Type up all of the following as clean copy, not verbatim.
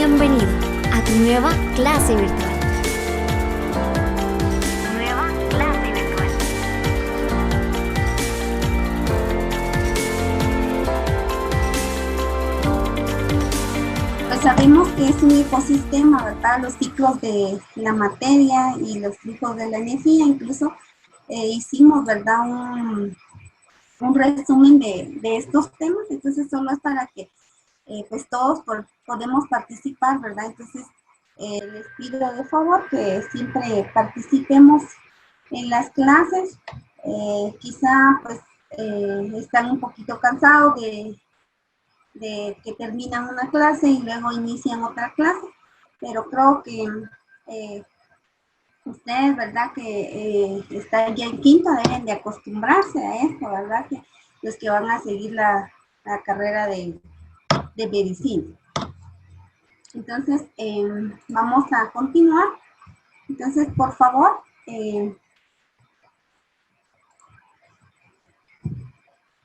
Bienvenido a tu nueva clase virtual. Nueva clase virtual. Pues sabemos que es un ecosistema, ¿verdad? Los ciclos de la materia y los ciclos de la energía. Incluso hicimos, ¿verdad? Un resumen de estos temas. Entonces solo es para que pues todos podemos participar, ¿verdad? Entonces les pido de favor que siempre participemos en las clases. Quizá pues están un poquito cansados de que terminan una clase y luego inician otra clase, pero creo que ustedes, ¿verdad? Que están ya en quinto deben de acostumbrarse a esto, ¿verdad? Que los que van a seguir la carrera de medicina. Entonces, vamos a continuar. Entonces, por favor,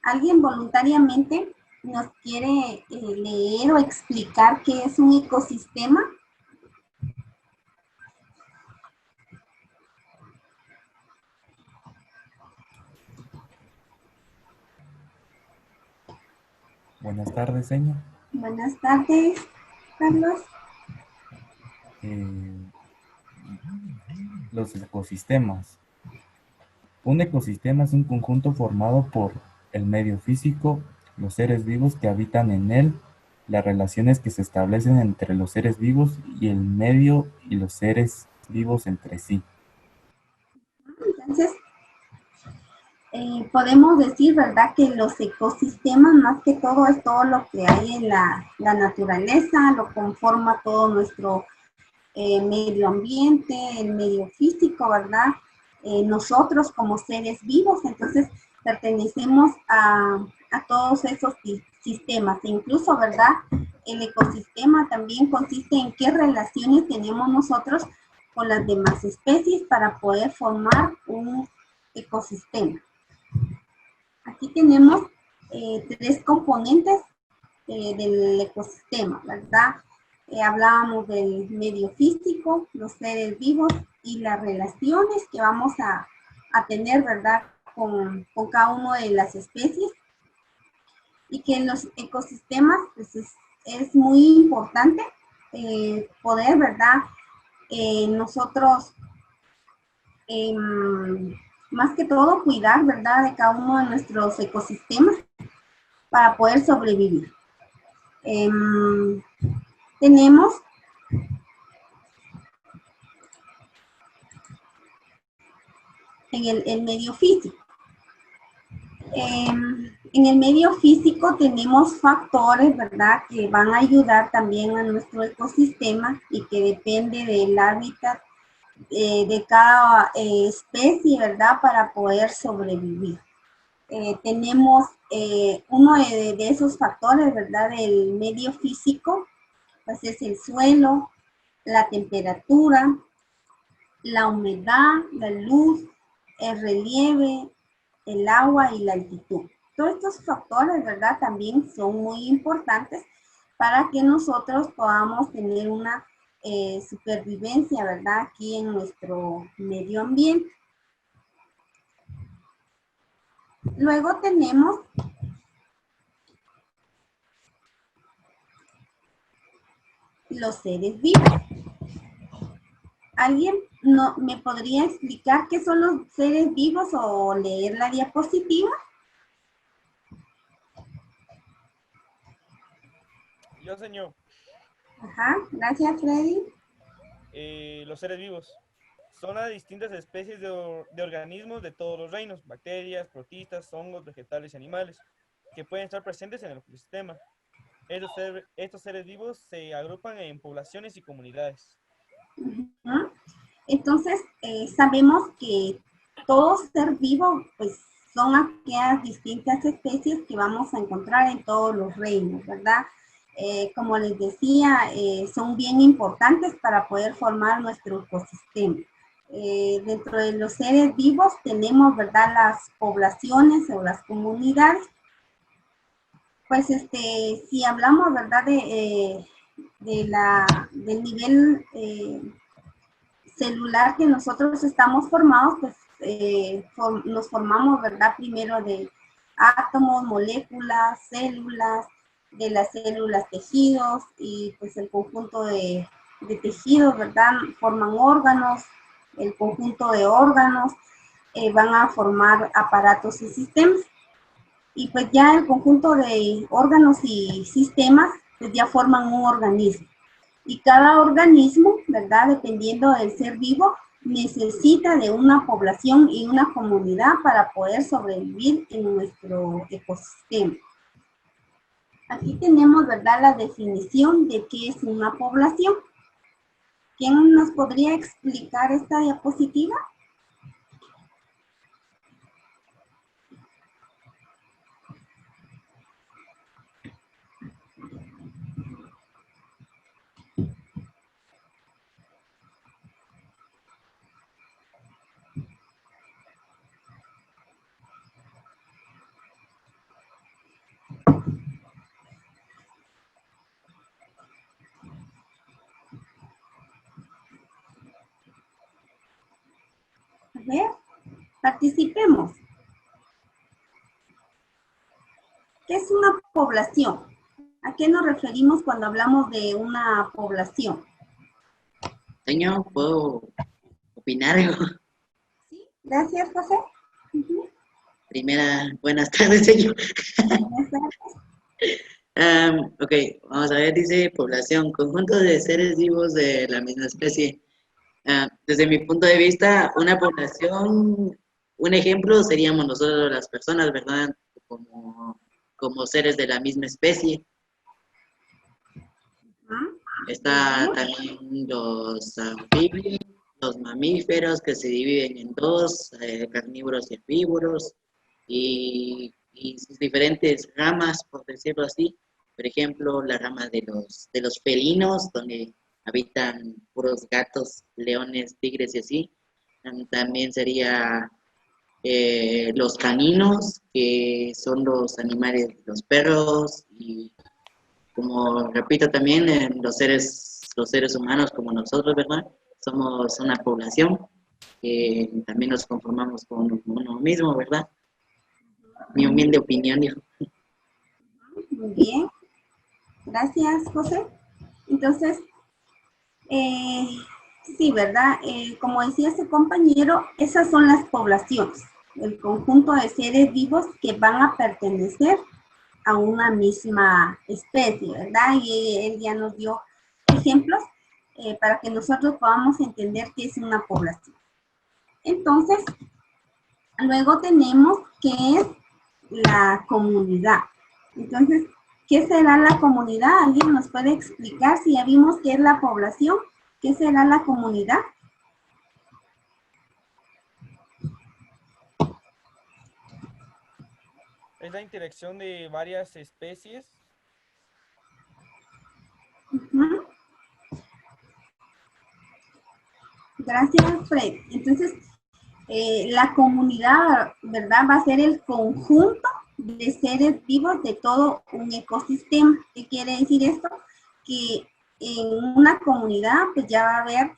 ¿alguien voluntariamente nos quiere leer o explicar qué es un ecosistema? Buenas tardes, señor. Buenas tardes, Carlos. Los ecosistemas. Un ecosistema es un conjunto formado por el medio físico, los seres vivos que habitan en él, las relaciones que se establecen entre los seres vivos y el medio y los seres vivos entre sí. Entonces, podemos decir, ¿verdad?, que los ecosistemas, más que todo, es todo lo que hay en la naturaleza, lo conforma todo nuestro medio ambiente, el medio físico, ¿verdad? Nosotros como seres vivos, entonces pertenecemos a todos esos sistemas. E incluso, ¿verdad? El ecosistema también consiste en qué relaciones tenemos nosotros con las demás especies para poder formar un ecosistema. Aquí tenemos tres componentes del ecosistema, ¿verdad? Hablábamos del medio físico, los seres vivos y las relaciones que vamos a tener, ¿verdad? Con cada una de las especies. Y que en los ecosistemas pues es muy importante poder, ¿verdad? Nosotros más que todo cuidar, ¿verdad?, de cada uno de nuestros ecosistemas para poder sobrevivir. Tenemos en el medio físico. En el medio físico tenemos factores, ¿verdad?, que van a ayudar también a nuestro ecosistema y que depende del hábitat de cada especie, ¿verdad?, para poder sobrevivir. Tenemos uno de esos factores, ¿verdad?, del medio físico, pues es el suelo, la temperatura, la humedad, la luz, el relieve, el agua y la altitud. Todos estos factores, ¿verdad?, también son muy importantes para que nosotros podamos tener una supervivencia, ¿verdad?, aquí en nuestro medio ambiente. Luego tenemos los seres vivos. ¿Alguien me podría explicar qué son los seres vivos o leer la diapositiva? Yo, señor. Ajá, gracias, Freddy. Los seres vivos son las distintas especies de organismos de todos los reinos, bacterias, protistas, hongos, vegetales y animales, que pueden estar presentes en el ecosistema. Estos seres vivos se agrupan en poblaciones y comunidades. Uh-huh. Entonces, sabemos que todo ser vivo, pues, son aquellas distintas especies que vamos a encontrar en todos los reinos, ¿verdad? Como les decía, son bien importantes para poder formar nuestro ecosistema. Dentro de los seres vivos tenemos, ¿verdad?, las poblaciones o las comunidades. Pues, si hablamos, ¿verdad?, del nivel celular que nosotros estamos formados, pues nos formamos, ¿verdad? Primero de átomos, moléculas, células, de las células tejidos y pues el conjunto de tejidos, ¿verdad? Forman órganos, el conjunto de órganos van a formar aparatos y sistemas. Y pues ya el conjunto de órganos y sistemas pues ya forman un organismo. Y cada organismo, ¿verdad? Dependiendo del ser vivo, necesita de una población y una comunidad para poder sobrevivir en nuestro ecosistema. Aquí tenemos, ¿verdad?, la definición de qué es una población. ¿Quién nos podría explicar esta diapositiva? A ver, participemos. ¿Qué es una población? ¿A qué nos referimos cuando hablamos de una población? Señor, ¿puedo opinar algo? ¿Sí? Gracias, José. Primera, buenas tardes, señor. Buenas tardes. Ok, vamos a ver, dice población, conjunto de seres vivos de la misma especie. Desde mi punto de vista, una población, un ejemplo seríamos nosotros las personas, ¿verdad? Como seres de la misma especie. Está también los anfibios, los mamíferos que se dividen en dos, carnívoros y herbívoros, y sus diferentes ramas, por decirlo así. Por ejemplo, la rama de los felinos, donde habitan puros gatos, leones, tigres y así. También sería los caninos, que son los animales, los perros, y como repito también, los seres humanos como nosotros, ¿verdad? Somos una población que también nos conformamos con uno mismo, ¿verdad? Mi humilde opinión, hijo. Muy bien. Gracias, José. Entonces, sí, ¿verdad? Como decía ese compañero, esas son las poblaciones, el conjunto de seres vivos que van a pertenecer a una misma especie, ¿verdad? Y él ya nos dio ejemplos para que nosotros podamos entender qué es una población. Entonces, luego tenemos qué es la comunidad. Entonces, ¿qué será la comunidad? ¿Alguien nos puede explicar si ya vimos qué es la población? ¿Qué será la comunidad? Es la interacción de varias especies. Gracias, Fred. Entonces, la comunidad, ¿verdad? Va a ser el conjunto de seres vivos de todo un ecosistema. ¿Qué quiere decir esto? Que en una comunidad, pues ya va a haber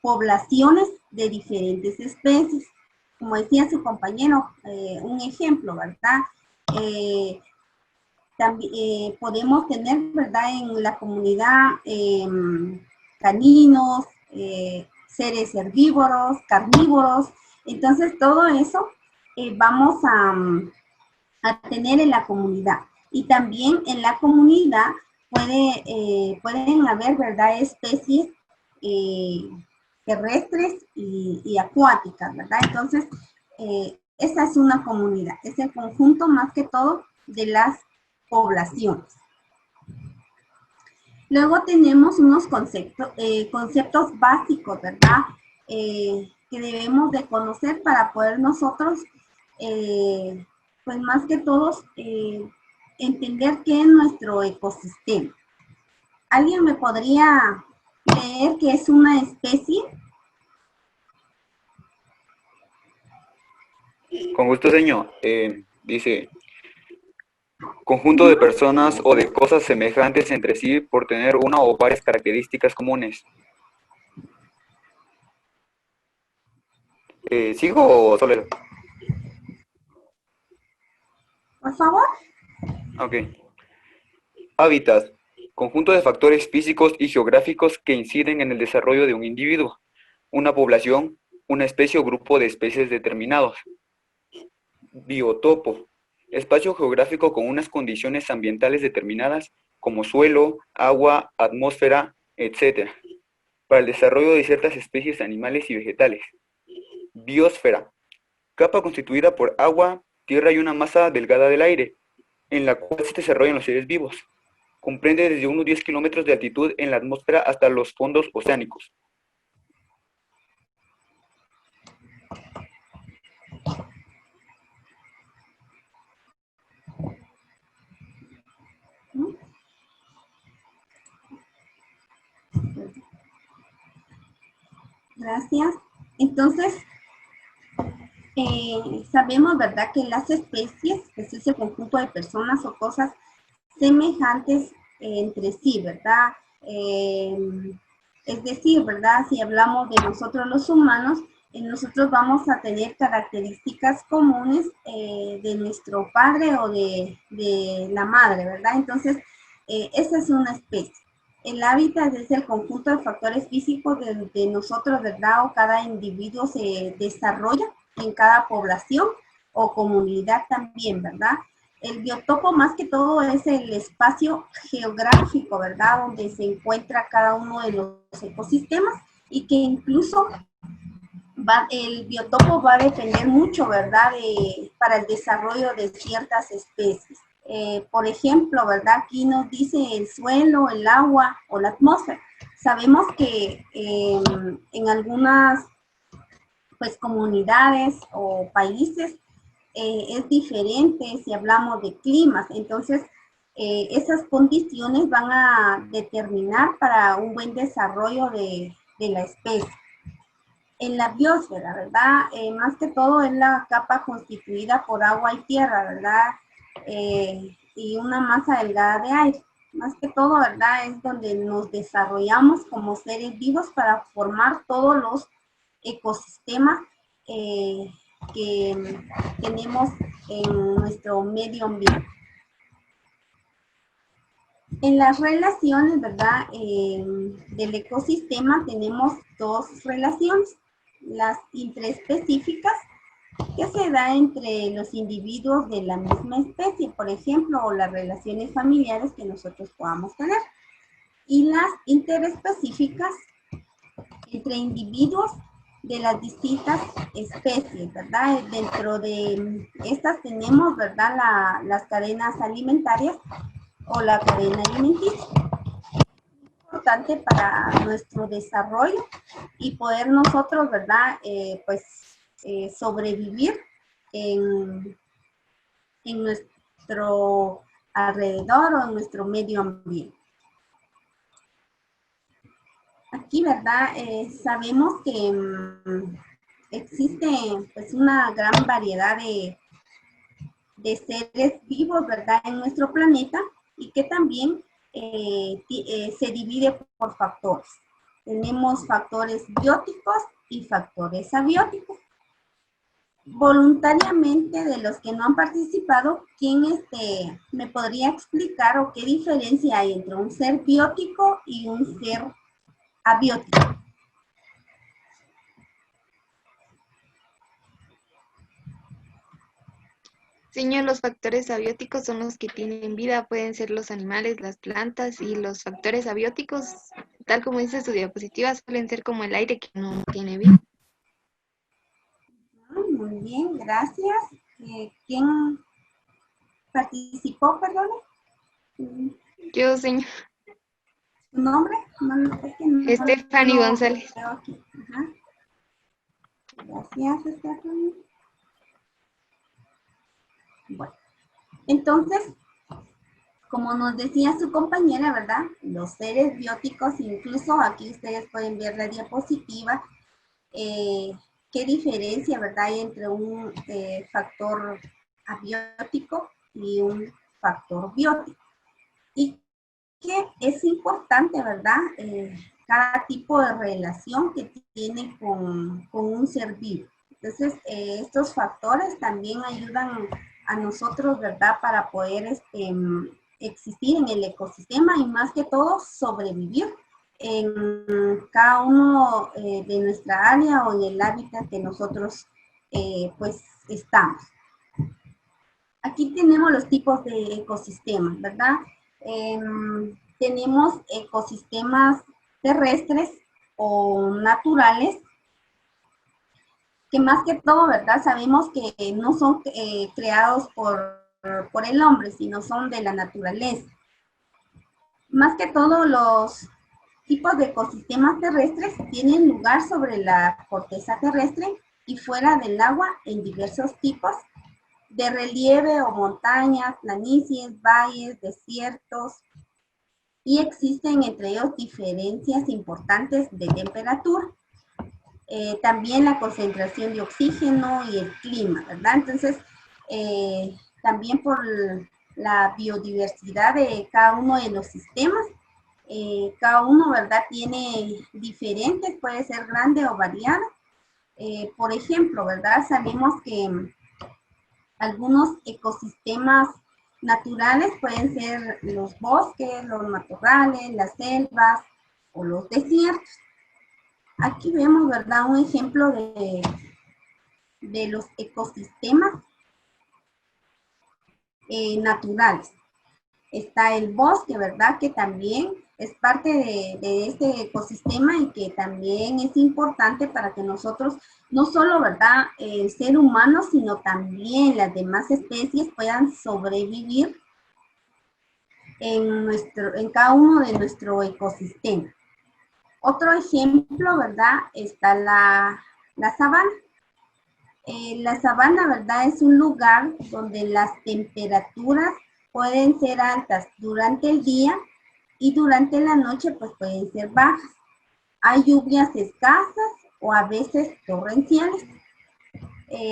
poblaciones de diferentes especies. Como decía su compañero, un ejemplo, ¿verdad? También podemos tener, ¿verdad? En la comunidad caninos, seres herbívoros, carnívoros. Entonces, todo eso vamos a tener en la comunidad. Y también en la comunidad pueden haber, ¿verdad?, especies terrestres y acuáticas, ¿verdad? Entonces, esta es una comunidad, es el conjunto más que todo de las poblaciones. Luego tenemos unos conceptos básicos, ¿verdad? Que debemos de conocer para poder nosotros, pues más que todos, entender qué es nuestro ecosistema. ¿Alguien me podría leer qué es una especie? Con gusto, señor. Dice, Conjunto de personas o de cosas semejantes entre sí por tener una o varias características comunes. ¿Sigo o solo? Por favor. Ok. Hábitat. Conjunto de factores físicos y geográficos que inciden en el desarrollo de un individuo, una población, una especie o grupo de especies determinados. Biotopo. Espacio geográfico con unas condiciones ambientales determinadas como suelo, agua, atmósfera, etc. para el desarrollo de ciertas especies animales y vegetales. Biosfera. Capa constituida por agua, tierra y una masa delgada del aire, en la cual se desarrollan los seres vivos. Comprende desde unos 10 kilómetros de altitud en la atmósfera hasta los fondos oceánicos. Gracias. Entonces, sabemos, ¿verdad?, que las especies es ese conjunto de personas o cosas semejantes entre sí, ¿verdad? Es decir, ¿verdad?, si hablamos de nosotros los humanos, nosotros vamos a tener características comunes de nuestro padre o de la madre, ¿verdad? Entonces, esa es una especie. El hábitat es el conjunto de factores físicos de nosotros, ¿verdad? O cada individuo se desarrolla en cada población o comunidad también, ¿verdad? El biotopo más que todo es el espacio geográfico, ¿verdad? Donde se encuentra cada uno de los ecosistemas y que incluso el biotopo va a depender mucho, ¿verdad? Para el desarrollo de ciertas especies. Por ejemplo, ¿verdad? Aquí nos dice el suelo, el agua o la atmósfera. Sabemos que en algunas pues, comunidades o países es diferente si hablamos de climas. Entonces, esas condiciones van a determinar para un buen desarrollo de la especie. En la biosfera, ¿verdad? Más que todo es la capa constituida por agua y tierra, ¿verdad? Y una masa delgada de aire. Más que todo, ¿verdad? Es donde nos desarrollamos como seres vivos para formar todos los ecosistemas que tenemos en nuestro medio ambiente. En las relaciones, ¿verdad? Del ecosistema tenemos dos relaciones. Las intraespecíficas, que se da entre los individuos de la misma especie, por ejemplo, o las relaciones familiares que nosotros podamos tener. Y las interespecíficas, entre individuos de las distintas especies, ¿verdad? Dentro de estas tenemos, ¿verdad?, las cadenas alimentarias o la cadena alimenticia. Importante para nuestro desarrollo y poder nosotros, ¿verdad?, sobrevivir en nuestro alrededor o en nuestro medio ambiente. Aquí, ¿verdad?, sabemos que existe pues una gran variedad de seres vivos, ¿verdad?, en nuestro planeta y que también se divide por factores. Tenemos factores bióticos y factores abióticos. Voluntariamente, de los que no han participado, ¿quién me podría explicar o qué diferencia hay entre un ser biótico y un ser abiótico? Señor, los factores abióticos son los que tienen vida, pueden ser los animales, las plantas, y los factores abióticos, tal como dice su diapositiva, suelen ser como el aire que no tiene vida. Muy bien, gracias. ¿Quién participó, perdón? Yo, señor. ¿Su nombre? No, es que no, Stephanie González. Veo aquí. Ajá. Gracias, Stephanie. Bueno, entonces, como nos decía su compañera, ¿verdad? Los seres bióticos, incluso aquí ustedes pueden ver la diapositiva, qué diferencia, ¿verdad?, hay entre un factor abiótico y un factor biótico. Y que es importante, ¿verdad? Cada tipo de relación que tiene con un ser vivo. Entonces, estos factores también ayudan a nosotros, ¿verdad? Para poder existir en el ecosistema y más que todo sobrevivir en cada uno de nuestra área o en el hábitat que nosotros pues estamos. Aquí tenemos los tipos de ecosistemas, ¿verdad? Tenemos ecosistemas terrestres o naturales, que más que todo, ¿verdad? Sabemos que no son creados por el hombre, sino son de la naturaleza. Más que todo, los tipos de ecosistemas terrestres tienen lugar sobre la corteza terrestre y fuera del agua en diversos tipos de relieve o montañas, planicies, valles, desiertos, y existen entre ellos diferencias importantes de temperatura. También la concentración de oxígeno y el clima, ¿verdad? Entonces, también por la biodiversidad de cada uno de los sistemas, cada uno, ¿verdad? Tiene diferentes, puede ser grande o variado. Por ejemplo, ¿verdad? Sabemos que algunos ecosistemas naturales pueden ser los bosques, los matorrales, las selvas o los desiertos. Aquí vemos, ¿verdad? Un ejemplo de los ecosistemas naturales. Está el bosque, ¿verdad? Que también es parte de este ecosistema y que también es importante para que nosotros, no solo, ¿verdad? El ser humano, sino también las demás especies puedan sobrevivir en cada uno de nuestro ecosistema. Otro ejemplo, ¿verdad? Está la sabana. La sabana, ¿verdad? Es un lugar donde las temperaturas pueden ser altas durante el día y durante la noche pues pueden ser bajas. Hay lluvias escasas o a veces torrenciales.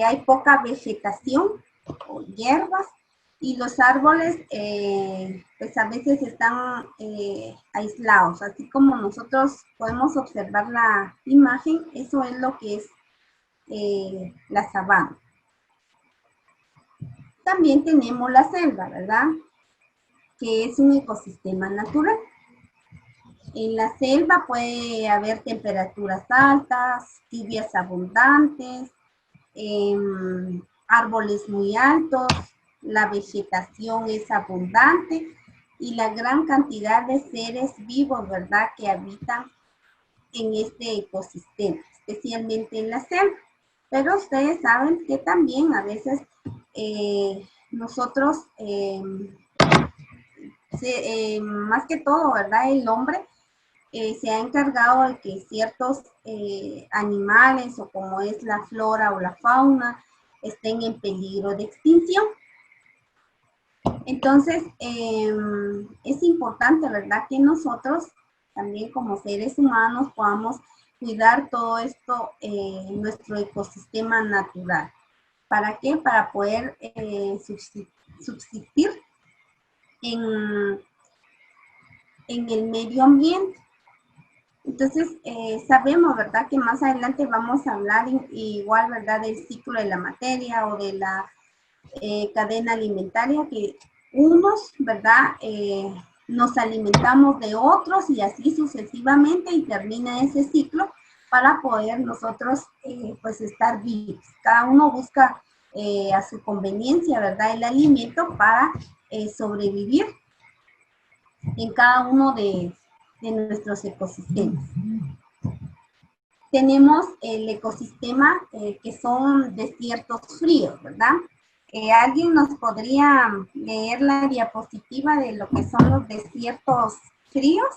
Hay poca vegetación o hierbas y los árboles pues a veces están aislados. Así como nosotros podemos observar la imagen, eso es lo que es la sabana. También tenemos la selva, ¿verdad? Que es un ecosistema natural. En la selva puede haber temperaturas altas, lluvias abundantes, árboles muy altos, la vegetación es abundante y la gran cantidad de seres vivos, ¿verdad? Que habitan en este ecosistema, especialmente en la selva. Pero ustedes saben que también a veces nosotros, más que todo, ¿verdad? El hombre se ha encargado de que ciertos animales o como es la flora o la fauna estén en peligro de extinción. Entonces, es importante, ¿verdad? Que nosotros también como seres humanos podamos cuidar todo esto en nuestro ecosistema natural. ¿Para qué? Para poder subsistir en el medio ambiente. Entonces, sabemos, ¿verdad? Que más adelante vamos a hablar igual, ¿verdad? Del ciclo de la materia o de la cadena alimentaria, que unos, ¿verdad? Nos alimentamos de otros y así sucesivamente y termina ese ciclo para poder nosotros pues estar vivos. Cada uno busca a su conveniencia, ¿verdad? El alimento para sobrevivir en cada uno de nuestros ecosistemas. Tenemos el ecosistema que son desiertos fríos, ¿verdad? ¿Alguien nos podría leer la diapositiva de lo que son los desiertos fríos?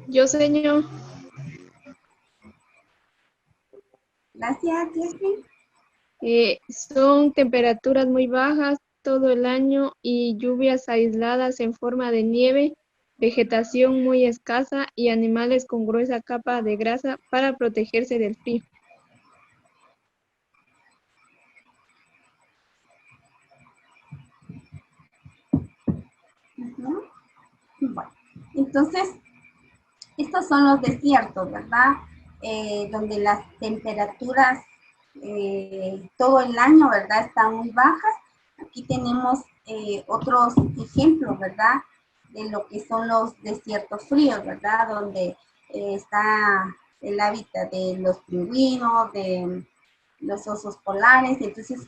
Yo, señor. Gracias, Jessie. Son temperaturas muy bajas todo el año y lluvias aisladas en forma de nieve, vegetación muy escasa y animales con gruesa capa de grasa para protegerse del frío. Ujú. Bueno, entonces, estos son los desiertos, ¿verdad? Donde las temperaturas todo el año, ¿verdad? Están muy bajas. Aquí tenemos otros ejemplos, ¿verdad? De lo que son los desiertos fríos, ¿verdad? Donde está el hábitat de los pingüinos, de los osos polares. Entonces,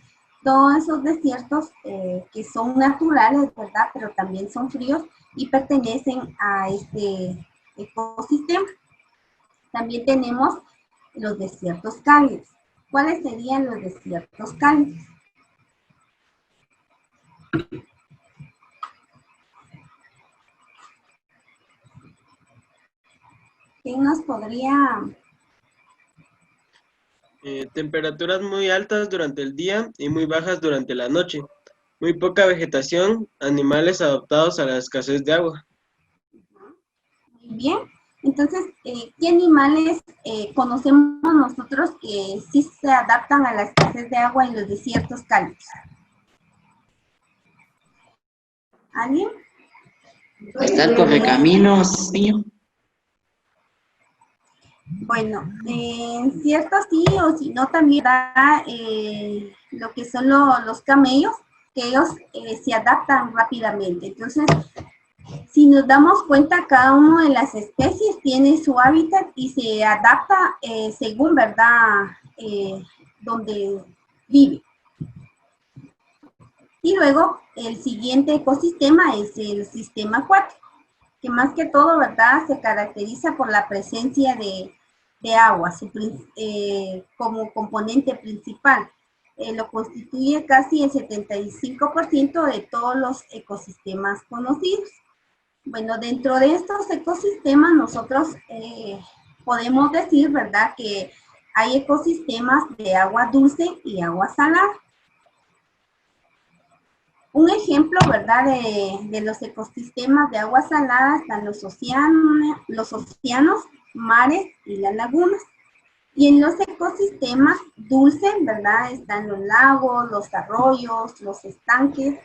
todos esos desiertos que son naturales, ¿verdad? Pero también son fríos y pertenecen a este ecosistema. También tenemos los desiertos cálidos. ¿Cuáles serían los desiertos cálidos? ¿Quién nos podría? Temperaturas muy altas durante el día y muy bajas durante la noche. Muy poca vegetación, animales adaptados a la escasez de agua. Muy bien. Entonces, ¿qué animales conocemos nosotros que sí se adaptan a la escasez de agua en los desiertos cálidos? ¿Alguien? Está el correcaminos, niño. Bueno, en cierto sí, o si no también da lo que son los camellos, que ellos se adaptan rápidamente. Entonces, si nos damos cuenta, cada una de las especies tiene su hábitat y se adapta según, ¿verdad?, donde vive. Y luego, el siguiente ecosistema es el sistema acuático, que más que todo, ¿verdad?, se caracteriza por la presencia de agua como componente principal. Lo constituye casi el 75% de todos los ecosistemas conocidos. Bueno, dentro de estos ecosistemas nosotros podemos decir, ¿verdad?, que hay ecosistemas de agua dulce y agua salada. Un ejemplo, ¿verdad?, de los ecosistemas de agua salada están los océanos, mares y las lagunas. Y en los ecosistemas dulces, ¿verdad?, están los lagos, los arroyos, los estanques,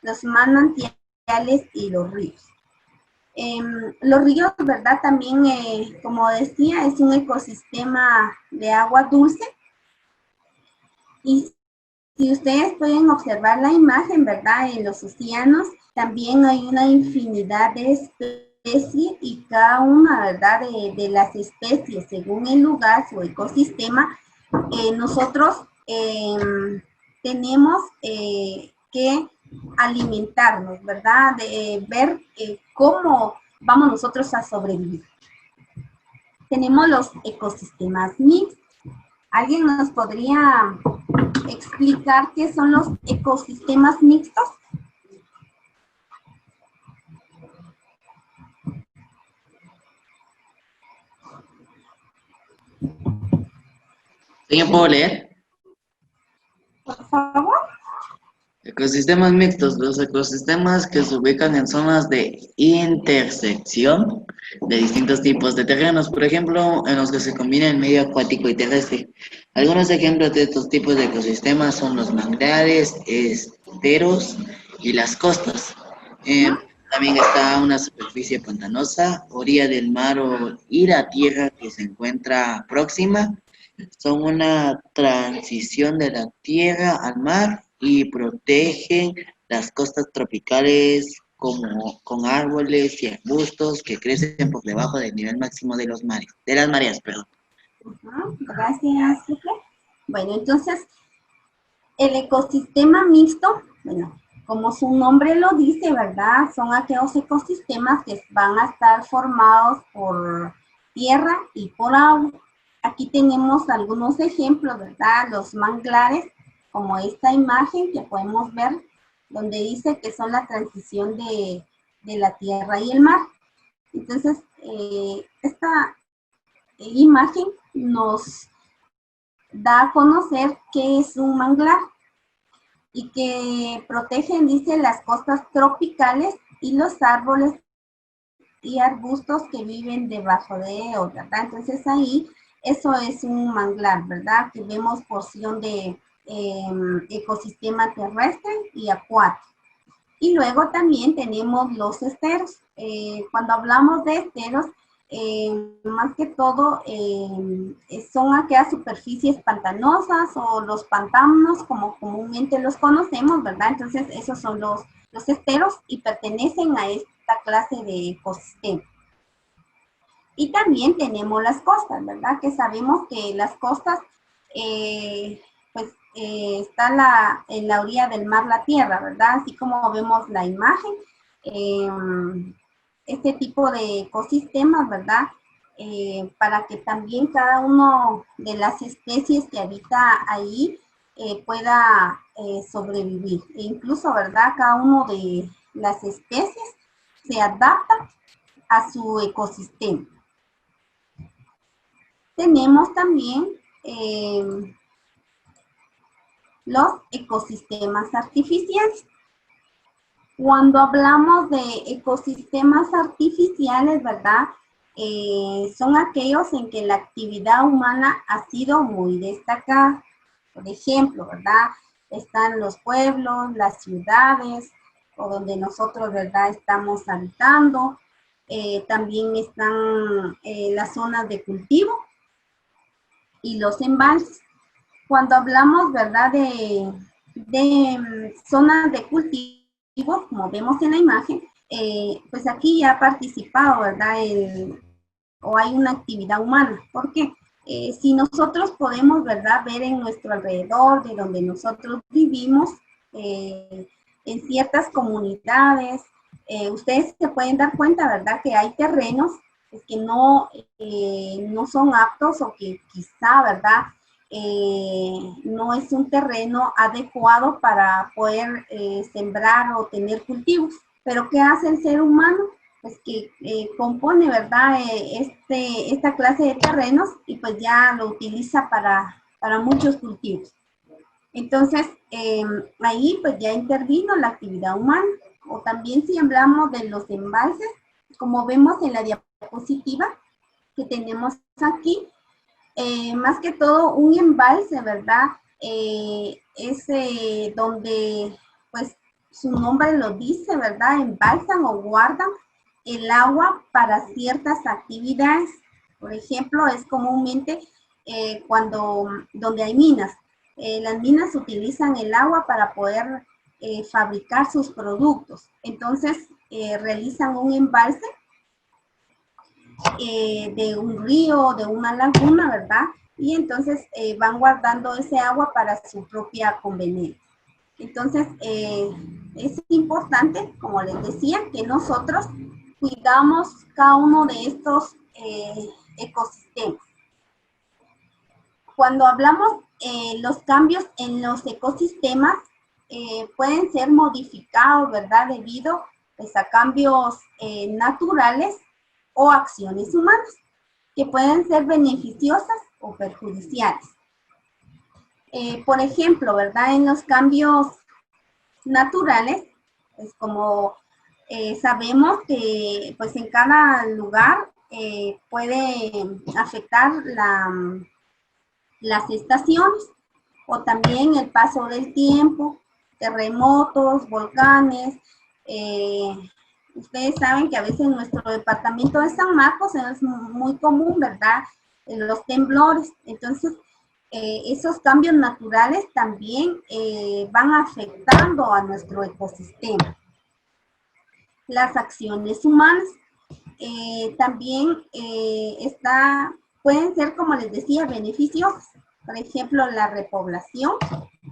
los manantiales y los ríos. Los ríos, ¿verdad?, también, como decía, es un ecosistema de agua dulce. Y si ustedes pueden observar la imagen, ¿verdad?, en los océanos también hay una infinidad de especies y cada una, ¿verdad?, de las especies, según el lugar, su ecosistema, nosotros tenemos que alimentarnos, ¿verdad?, de ver cómo vamos nosotros a sobrevivir. Tenemos los ecosistemas mixtos. ¿Alguien nos podría explicar qué son los ecosistemas mixtos? ¿Sí puedo leer? Por favor. Ecosistemas mixtos, los ecosistemas que se ubican en zonas de intersección de distintos tipos de terrenos, por ejemplo, en los que se combina el medio acuático y terrestre. Algunos ejemplos de estos tipos de ecosistemas son los manglares, esteros y las costas. También está una superficie pantanosa, orilla del mar y la tierra que se encuentra próxima. Son una transición de la tierra al mar y protegen las costas tropicales con árboles y arbustos que crecen por debajo del nivel máximo de los mares, de las mareas, perdón. Gracias, Sucre. Bueno, entonces, el ecosistema mixto, bueno, como su nombre lo dice, ¿verdad?, son aquellos ecosistemas que van a estar formados por tierra y por agua. Aquí tenemos algunos ejemplos, ¿verdad?, los manglares, como esta imagen que podemos ver, donde dice que son la transición de la tierra y el mar. Entonces, esta imagen nos da a conocer qué es un manglar y que protegen, dice, las costas tropicales y los árboles y arbustos que viven debajo de ellos, ¿verdad? Entonces ahí, eso es un manglar, ¿verdad?, que vemos porción de ecosistema terrestre y acuático. Y luego también tenemos los esteros. Cuando hablamos de esteros, más que todo son aquellas superficies pantanosas o los pantanos, como comúnmente los conocemos, ¿verdad? Entonces, esos son los esteros y pertenecen a esta clase de ecosistema. Y también tenemos las costas, ¿verdad? Que sabemos que las costas, está en la orilla del mar la tierra, ¿verdad? Así como vemos la imagen, este tipo de ecosistemas, ¿verdad? Para que también cada uno de las especies que habita ahí pueda sobrevivir. E incluso, ¿verdad? Cada uno de las especies se adapta a su ecosistema. Tenemos también los ecosistemas artificiales. Cuando hablamos de ecosistemas artificiales, ¿verdad? Son aquellos en que la actividad humana ha sido muy destacada. Por ejemplo, ¿verdad? Están los pueblos, las ciudades, o donde nosotros, ¿verdad?, estamos habitando. También están las zonas de cultivo y los embalses. Cuando hablamos, ¿verdad?, de zonas de cultivo, como vemos en la imagen, pues aquí ya ha participado, ¿verdad?, o hay una actividad humana. ¿Por qué? Si nosotros podemos, ¿verdad?, ver en nuestro alrededor, de donde nosotros vivimos, en ciertas comunidades, ustedes se pueden dar cuenta, ¿verdad?, que hay terrenos que no son aptos o que quizá, ¿verdad?, no es un terreno adecuado para poder sembrar o tener cultivos. Pero ¿qué hace el ser humano? Pues que compone, ¿verdad?, esta clase de terrenos y pues ya lo utiliza para muchos cultivos. Entonces, ahí pues ya intervino la actividad humana. O también si hablamos de los embalses, como vemos en la diapositiva que tenemos aquí, más que todo un embalse, ¿verdad? Es donde, pues, su nombre lo dice, ¿verdad? Embalsan o guardan el agua para ciertas actividades. Por ejemplo, es comúnmente donde hay minas. Las minas utilizan el agua para poder fabricar sus productos. Entonces, realizan un embalse de un río, de una laguna, ¿verdad? Y entonces van guardando ese agua para su propia conveniencia. Entonces, es importante, como les decía, que nosotros cuidamos cada uno de estos ecosistemas. Cuando hablamos los cambios en los ecosistemas, pueden ser modificados, ¿verdad? Debido pues, a cambios naturales o acciones humanas, que pueden ser beneficiosas o perjudiciales. Por ejemplo, ¿verdad? En los cambios naturales, pues como sabemos que pues en cada lugar puede afectar las estaciones o también el paso del tiempo, terremotos, volcanes. Ustedes saben que a veces en nuestro departamento de San Marcos es muy común, ¿verdad?, los temblores. Entonces, esos cambios naturales también van afectando a nuestro ecosistema. Las acciones humanas también pueden ser, como les decía, beneficiosas. Por ejemplo, la repoblación,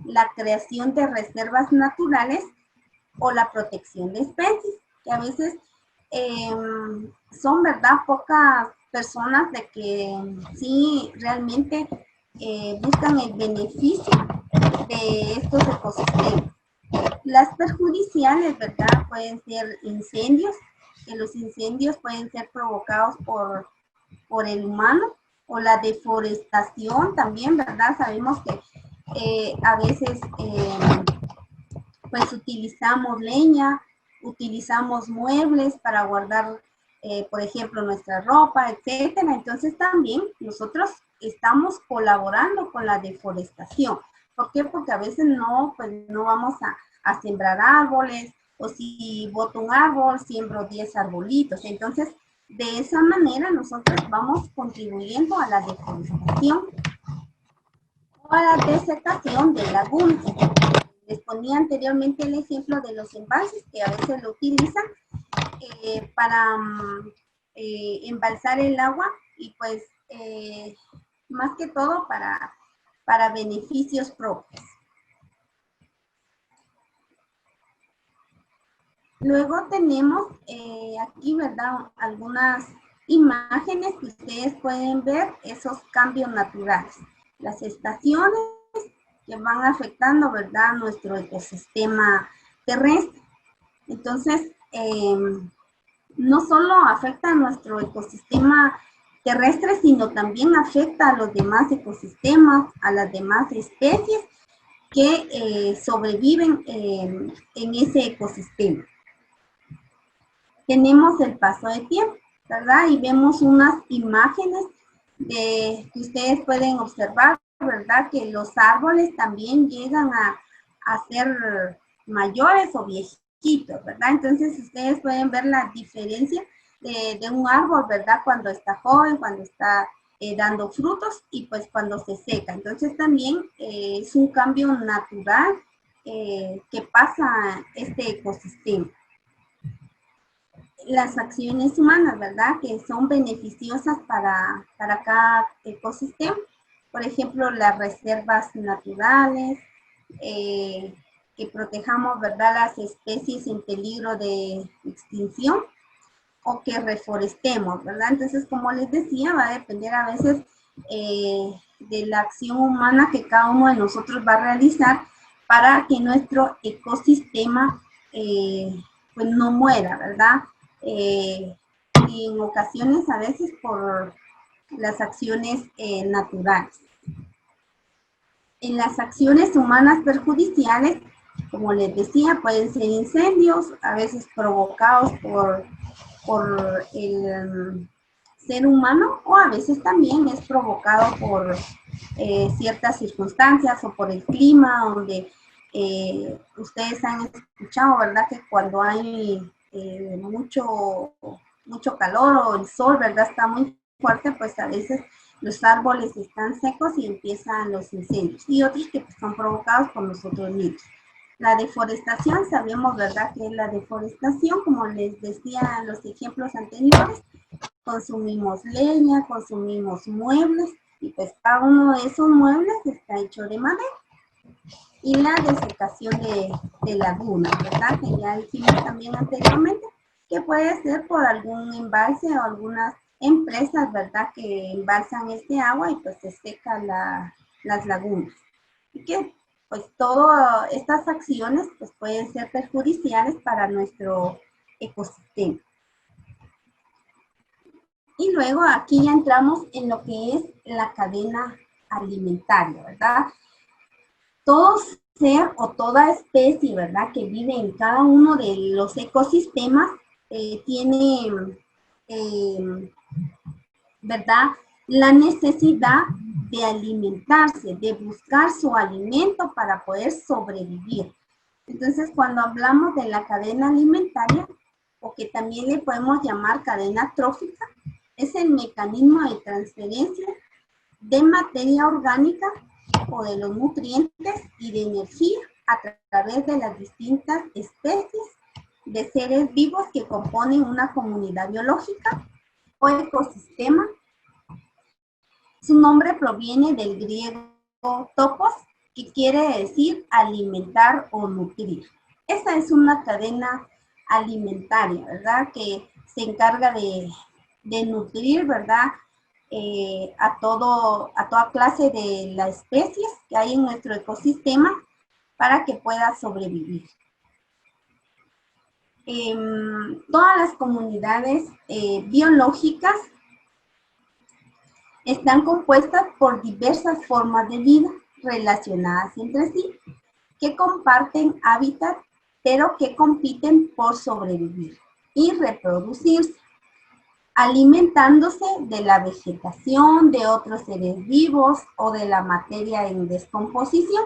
la creación de reservas naturales o la protección de especies, que a veces son, ¿verdad?, pocas personas de que sí realmente buscan el beneficio de estos ecosistemas. Las perjudiciales, ¿verdad?, pueden ser incendios, que los incendios pueden ser provocados por el humano, o la deforestación también, ¿verdad? Sabemos que a veces pues utilizamos leña, utilizamos muebles para guardar, por ejemplo, nuestra ropa, etcétera. Entonces también nosotros estamos colaborando con la deforestación. ¿Por qué? Porque a veces no vamos a sembrar árboles o si boto un árbol, siembro 10 arbolitos. Entonces, de esa manera nosotros vamos contribuyendo a la deforestación o a la desecación de lagunas. Les ponía anteriormente el ejemplo de los embalses, que a veces lo utilizan para embalsar el agua y pues más que todo para beneficios propios. Luego tenemos aquí, ¿verdad?, algunas imágenes que ustedes pueden ver, esos cambios naturales. Las estaciones que van afectando, ¿verdad?, nuestro ecosistema terrestre. Entonces, no solo afecta a nuestro ecosistema terrestre, sino también afecta a los demás ecosistemas, a las demás especies que sobreviven en ese ecosistema. Tenemos el paso de tiempo, ¿verdad? Y vemos unas imágenes que ustedes pueden observar, ¿verdad? Que los árboles también llegan a ser mayores o viejitos, ¿verdad? Entonces ustedes pueden ver la diferencia de un árbol, ¿verdad? Cuando está joven, cuando está dando frutos y pues cuando se seca. Entonces también es un cambio natural que pasa este ecosistema. Las acciones humanas, ¿verdad?, que son beneficiosas para cada ecosistema. Por ejemplo, las reservas naturales, que protejamos, ¿verdad?, las especies en peligro de extinción, o que reforestemos, ¿verdad? Entonces, como les decía, va a depender a veces de la acción humana que cada uno de nosotros va a realizar para que nuestro ecosistema pues no muera, ¿verdad? Y en ocasiones a veces por las acciones naturales. En las acciones humanas perjudiciales, como les decía, pueden ser incendios, a veces provocados por el ser humano, o a veces también es provocado por ciertas circunstancias o por el clima, donde ustedes han escuchado, ¿verdad?, que cuando hay mucho calor o el sol, ¿verdad?, está muy fuerte, pues a veces los árboles están secos y empiezan los incendios, y otros que pues, son provocados por nosotros mismos. La deforestación, sabemos, ¿verdad?, que es la deforestación, como les decía en los ejemplos anteriores, consumimos leña, consumimos muebles, y pues cada uno de esos muebles está hecho de madera. Y la desecación de lagunas, ¿verdad?, que ya dijimos también anteriormente, que puede ser por algún embalse o algunas empresas, ¿verdad?, que embalsan este agua y pues se secan las lagunas. Y que pues todas estas acciones pues pueden ser perjudiciales para nuestro ecosistema. Y luego aquí ya entramos en lo que es la cadena alimentaria, ¿verdad? Todo ser o toda especie, ¿verdad?, que vive en cada uno de los ecosistemas tiene, ¿verdad?, la necesidad de alimentarse, de buscar su alimento para poder sobrevivir. Entonces, cuando hablamos de la cadena alimentaria, o que también le podemos llamar cadena trófica, es el mecanismo de transferencia de materia orgánica o de los nutrientes y de energía a través de las distintas especies de seres vivos que componen una comunidad biológica o ecosistema. Su nombre proviene del griego topos, que quiere decir alimentar o nutrir. Esa es una cadena alimentaria, ¿verdad?, que se encarga de nutrir, ¿verdad?, a toda clase de las especies que hay en nuestro ecosistema para que pueda sobrevivir. Todas las comunidades biológicas están compuestas por diversas formas de vida relacionadas entre sí, que comparten hábitat, pero que compiten por sobrevivir y reproducirse, alimentándose de la vegetación, de otros seres vivos o de la materia en descomposición.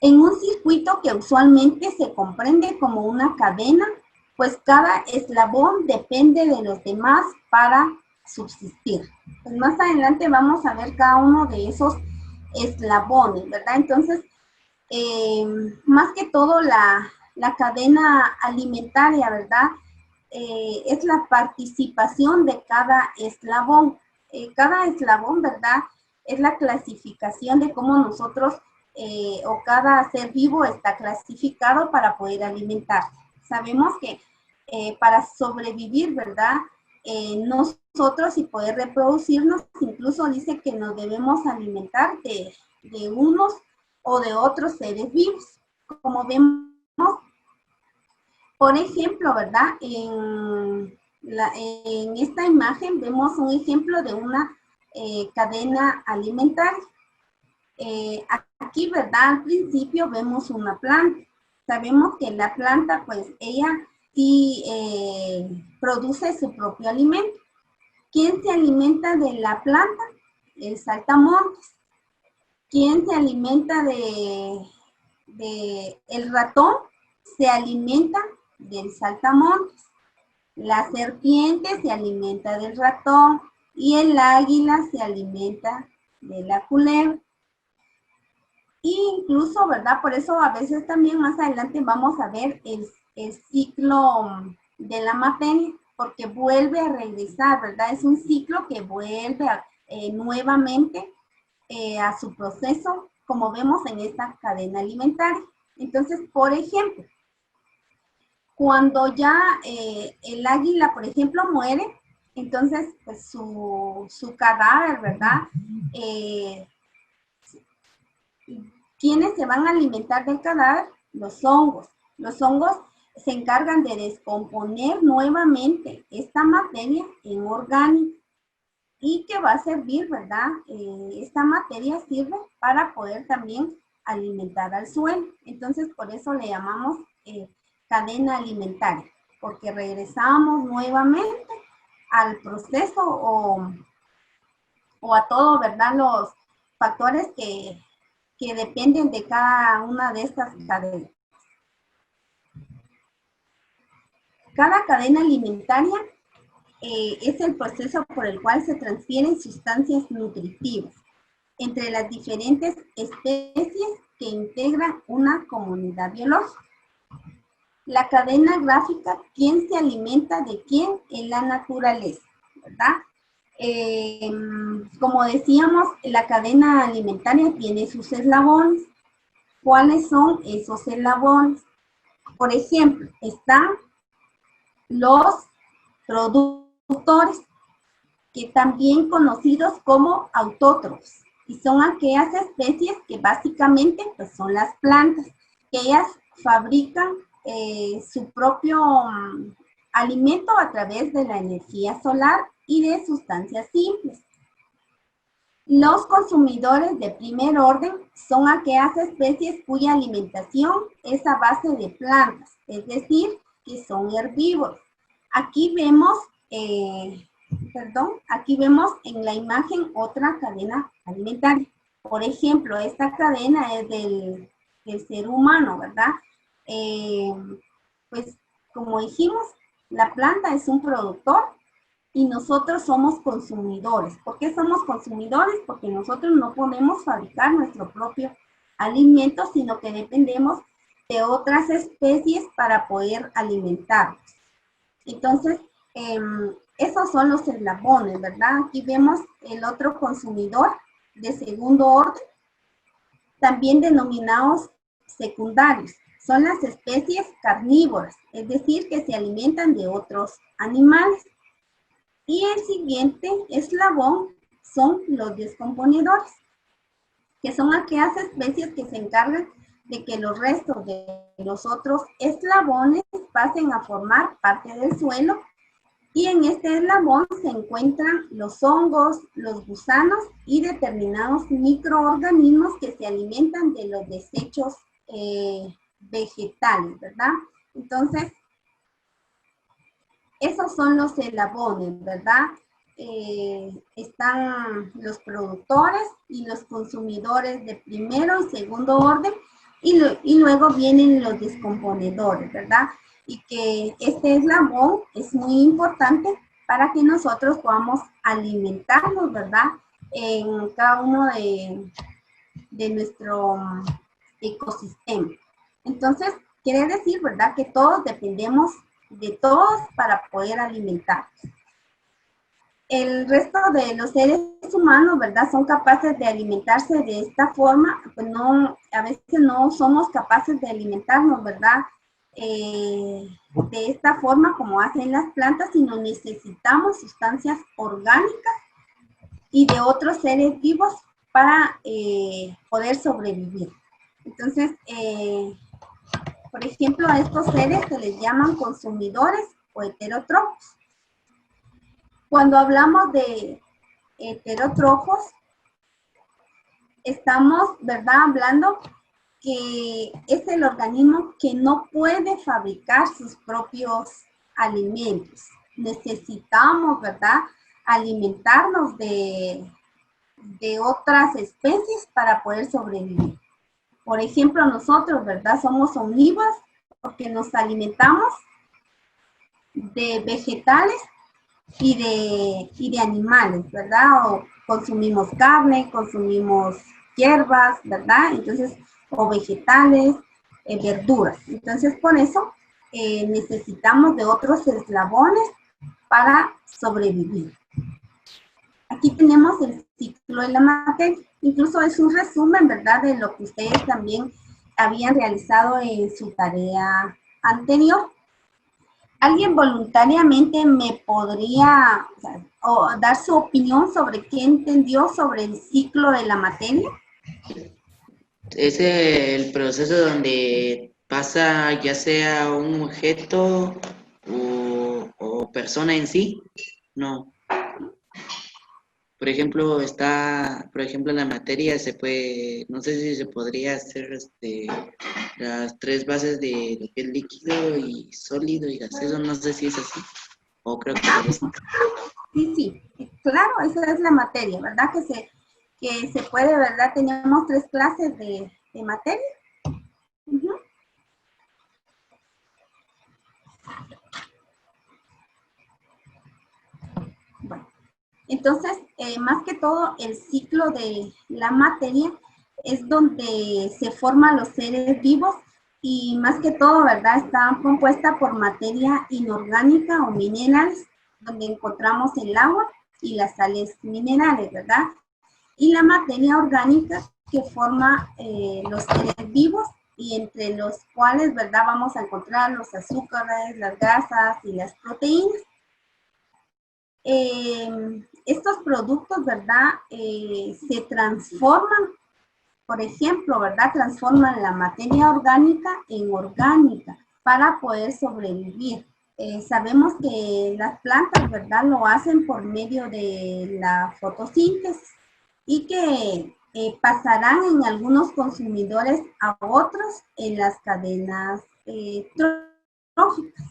En un circuito que usualmente se comprende como una cadena, pues cada eslabón depende de los demás para subsistir. Pues más adelante vamos a ver cada uno de esos eslabones, ¿verdad? Entonces, más que todo la cadena alimentaria, ¿verdad? Es la participación de cada eslabón. Cada eslabón, ¿verdad? Es la clasificación de cómo nosotros o cada ser vivo está clasificado para poder alimentarse. Sabemos que para sobrevivir, ¿verdad? Nosotros y poder reproducirnos, incluso dice que nos debemos alimentar de unos o de otros seres vivos. Como vemos, por ejemplo, ¿verdad? En esta imagen vemos un ejemplo de una cadena alimentaria. Aquí, ¿verdad? Al principio vemos una planta. Sabemos que la planta, pues, ella sí produce su propio alimento. ¿Quién se alimenta de la planta? El saltamontes. ¿Quién se alimenta el ratón? Se alimenta del saltamontes. La serpiente se alimenta del ratón y el águila se alimenta de la culebra. Incluso, ¿verdad? Por eso a veces también más adelante vamos a ver el ciclo de la materia, porque vuelve a regresar, ¿verdad? Es un ciclo que vuelve nuevamente a su proceso, como vemos en esta cadena alimentaria. Entonces, por ejemplo, cuando ya el águila, por ejemplo, muere, entonces pues, su cadáver, ¿verdad? ¿Quiénes se van a alimentar del cadáver? Los hongos. Los hongos se encargan de descomponer nuevamente esta materia en orgánico y que va a servir, ¿verdad? Esta materia sirve para poder también alimentar al suelo. Entonces, por eso le llamamos cadena alimentaria, porque regresamos nuevamente al proceso o a todo, ¿verdad? Los factores que dependen de cada una de estas cadenas. Cada cadena alimentaria es el proceso por el cual se transfieren sustancias nutritivas entre las diferentes especies que integran una comunidad biológica. La cadena gráfica, ¿quién se alimenta de quién en la naturaleza? ¿Verdad? Como decíamos, la cadena alimentaria tiene sus eslabones. ¿Cuáles son esos eslabones? Por ejemplo, están los productores, que también conocidos como autótrofos, y son aquellas especies que básicamente pues, son las plantas, que ellas fabrican su propio alimento a través de la energía solar y de sustancias simples. Los consumidores de primer orden son aquellas especies cuya alimentación es a base de plantas, es decir, que son herbívoros. Aquí vemos, aquí vemos en la imagen otra cadena alimentaria. Por ejemplo, esta cadena es del ser humano, ¿verdad? Pues como dijimos, la planta es un productor y nosotros somos consumidores. ¿Por qué somos consumidores? Porque nosotros no podemos fabricar nuestro propio alimento, sino que dependemos de otras especies para poder alimentarnos. Entonces, esos son los eslabones, ¿verdad? Aquí vemos el otro consumidor de segundo orden, también denominados secundarios. Son las especies carnívoras, es decir, que se alimentan de otros animales. Y el siguiente eslabón son los descomponedores, que son aquellas especies que se encargan de que los restos de los otros eslabones pasen a formar parte del suelo. Y en este eslabón se encuentran los hongos, los gusanos y determinados microorganismos que se alimentan de los desechos vegetales, ¿verdad? Entonces, esos son los eslabones, ¿verdad? Están los productores y los consumidores de primero y segundo orden, y luego vienen los descomponedores, ¿verdad? Y que este eslabón es muy importante para que nosotros podamos alimentarnos, ¿verdad? En cada uno de nuestro ecosistema. Entonces, quiere decir, ¿verdad? Que todos dependemos de todos para poder alimentarnos. El resto de los seres humanos, ¿verdad? Son capaces de alimentarse de esta forma, pues no, a veces no somos capaces de alimentarnos, ¿verdad? De esta forma como hacen las plantas, sino necesitamos sustancias orgánicas y de otros seres vivos para poder sobrevivir. Entonces, por ejemplo, a estos seres se les llaman consumidores o heterótrofos. Cuando hablamos de heterótrofos, estamos, ¿verdad?, hablando que es el organismo que no puede fabricar sus propios alimentos. Necesitamos, ¿verdad?, alimentarnos de otras especies para poder sobrevivir. Por ejemplo, nosotros, ¿verdad?, somos omnívoros porque nos alimentamos de vegetales y de animales, ¿verdad? O consumimos carne, consumimos hierbas, ¿verdad? Entonces, o vegetales, verduras. Entonces, por eso necesitamos de otros eslabones para sobrevivir. Aquí tenemos el ciclo de la materia. Incluso es un resumen, ¿verdad?, de lo que ustedes también habían realizado en su tarea anterior. ¿Alguien voluntariamente me podría dar su opinión sobre qué entendió sobre el ciclo de la materia? Es el proceso donde pasa ya sea un objeto o persona en sí. No. Por ejemplo, en la materia se puede, no sé si se podría hacer las tres bases de lo que es líquido y sólido y gaseoso, no sé si es así, o creo que es. Sí, claro, esa es la materia, ¿verdad? Que se puede, ¿verdad? Tenemos tres clases de materia. Uh-huh. Bueno. Entonces, más que todo, el ciclo de la materia es donde se forman los seres vivos y más que todo, ¿verdad? Está compuesta por materia inorgánica o minerales, donde encontramos el agua y las sales minerales, ¿verdad? Y la materia orgánica que forma los seres vivos y entre los cuales, ¿verdad? Vamos a encontrar los azúcares, las grasas y las proteínas. Estos productos, ¿verdad? Se transforman, por ejemplo, ¿verdad? Transforman la materia orgánica en orgánica para poder sobrevivir. Sabemos que las plantas, ¿verdad? Lo hacen por medio de la fotosíntesis y que pasarán en algunos consumidores a otros en las cadenas tróficas.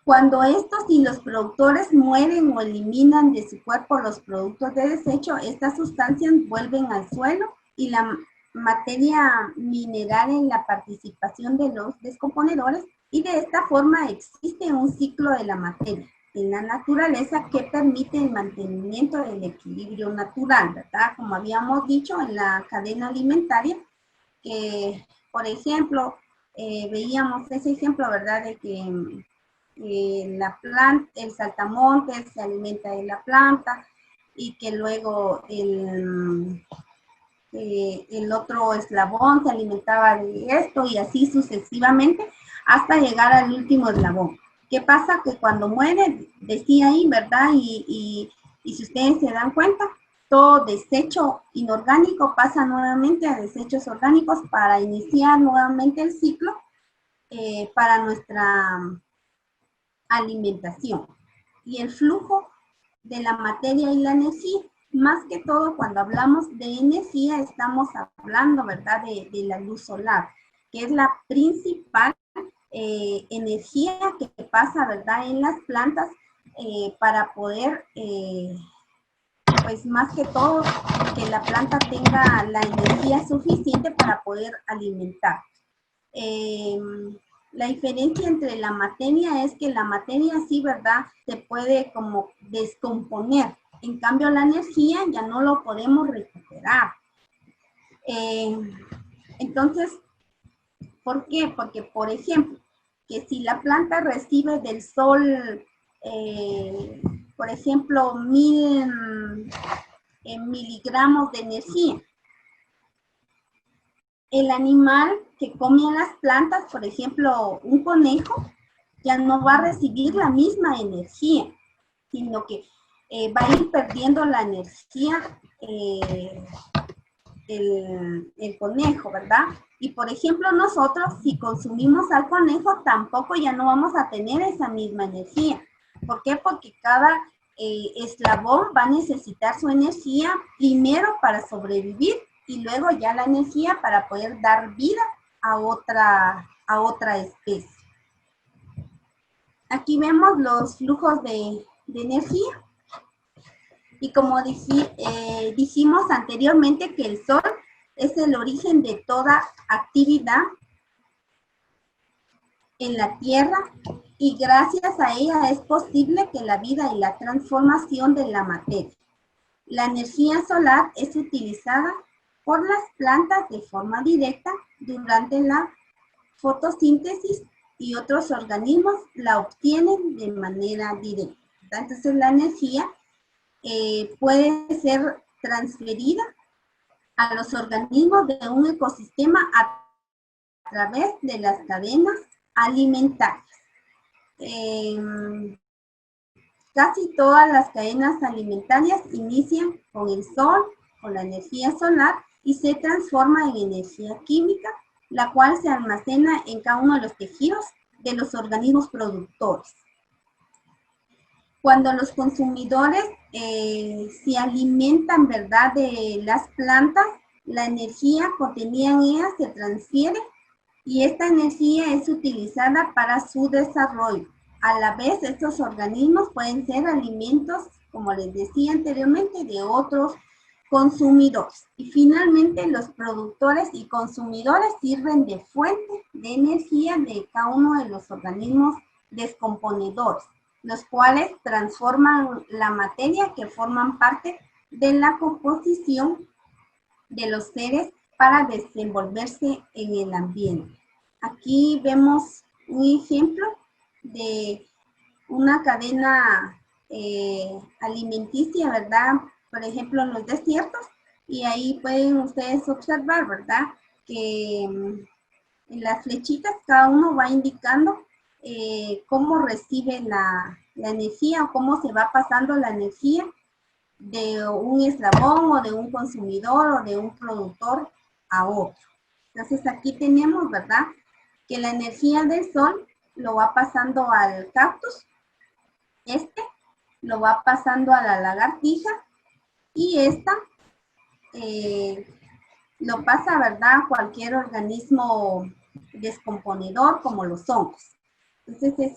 Cuando estos y los productores mueren o eliminan de su cuerpo los productos de desecho, estas sustancias vuelven al suelo y la materia mineral en la participación de los descomponedores, y de esta forma existe un ciclo de la materia en la naturaleza que permite el mantenimiento del equilibrio natural, ¿verdad? Como habíamos dicho en la cadena alimentaria, que, por ejemplo, veíamos ese ejemplo, ¿verdad? De que la planta, el saltamontes se alimenta de la planta y que luego el otro eslabón se alimentaba de esto y así sucesivamente hasta llegar al último eslabón. ¿Qué pasa? Que cuando muere, decía ahí, ¿verdad? Y si ustedes se dan cuenta, todo desecho inorgánico pasa nuevamente a desechos orgánicos para iniciar nuevamente el ciclo para nuestra alimentación. Y el flujo de la materia y la energía, más que todo cuando hablamos de energía estamos hablando, ¿verdad?, de la luz solar, que es la principal energía que pasa, ¿verdad?, en las plantas para poder pues más que todo, que la planta tenga la energía suficiente para poder alimentar. La diferencia entre la materia es que la materia sí, ¿verdad? Se puede como descomponer. En cambio, la energía ya no lo podemos recuperar. Entonces, ¿por qué? Porque, por ejemplo, que si la planta recibe del sol, por ejemplo, 1000 miligramos de energía, el animal que come las plantas, por ejemplo, un conejo, ya no va a recibir la misma energía, sino que va a ir perdiendo la energía el conejo, ¿verdad? Y por ejemplo, nosotros, si consumimos al conejo, tampoco ya no vamos a tener esa misma energía. ¿Por qué? Porque cada eslabón va a necesitar su energía primero para sobrevivir y luego ya la energía para poder dar vida a otra especie. Aquí vemos los flujos de energía. Y como dijimos anteriormente que el sol es el origen de toda actividad en la Tierra y gracias a ella es posible que la vida y la transformación de la materia. La energía solar es utilizada por las plantas de forma directa durante la fotosíntesis y otros organismos la obtienen de manera directa. Entonces la energía puede ser transferida a los organismos de un ecosistema a través de las cadenas alimentarias. Casi todas las cadenas alimentarias inician con el sol, con la energía solar, y se transforma en energía química, la cual se almacena en cada uno de los tejidos de los organismos productores. Cuando los consumidores se alimentan, ¿verdad?, de las plantas, la energía contenida en ellas se transfiere y esta energía es utilizada para su desarrollo. A la vez, estos organismos pueden ser alimentos, como les decía anteriormente, de otros consumidores. Y finalmente, los productores y consumidores sirven de fuente de energía de cada uno de los organismos descomponedores, los cuales transforman la materia que forman parte de la composición de los seres para desenvolverse en el ambiente. Aquí vemos un ejemplo de una cadena alimenticia, ¿verdad? Por ejemplo, en los desiertos, y ahí pueden ustedes observar, ¿verdad? Que en las flechitas cada uno va indicando cómo recibe la energía o cómo se va pasando la energía de un eslabón o de un consumidor o de un productor a otro. Entonces aquí tenemos, ¿verdad?, que la energía del sol lo va pasando al cactus, lo va pasando a la lagartija y lo pasa, ¿verdad?, a cualquier organismo descomponedor como los hongos. Entonces es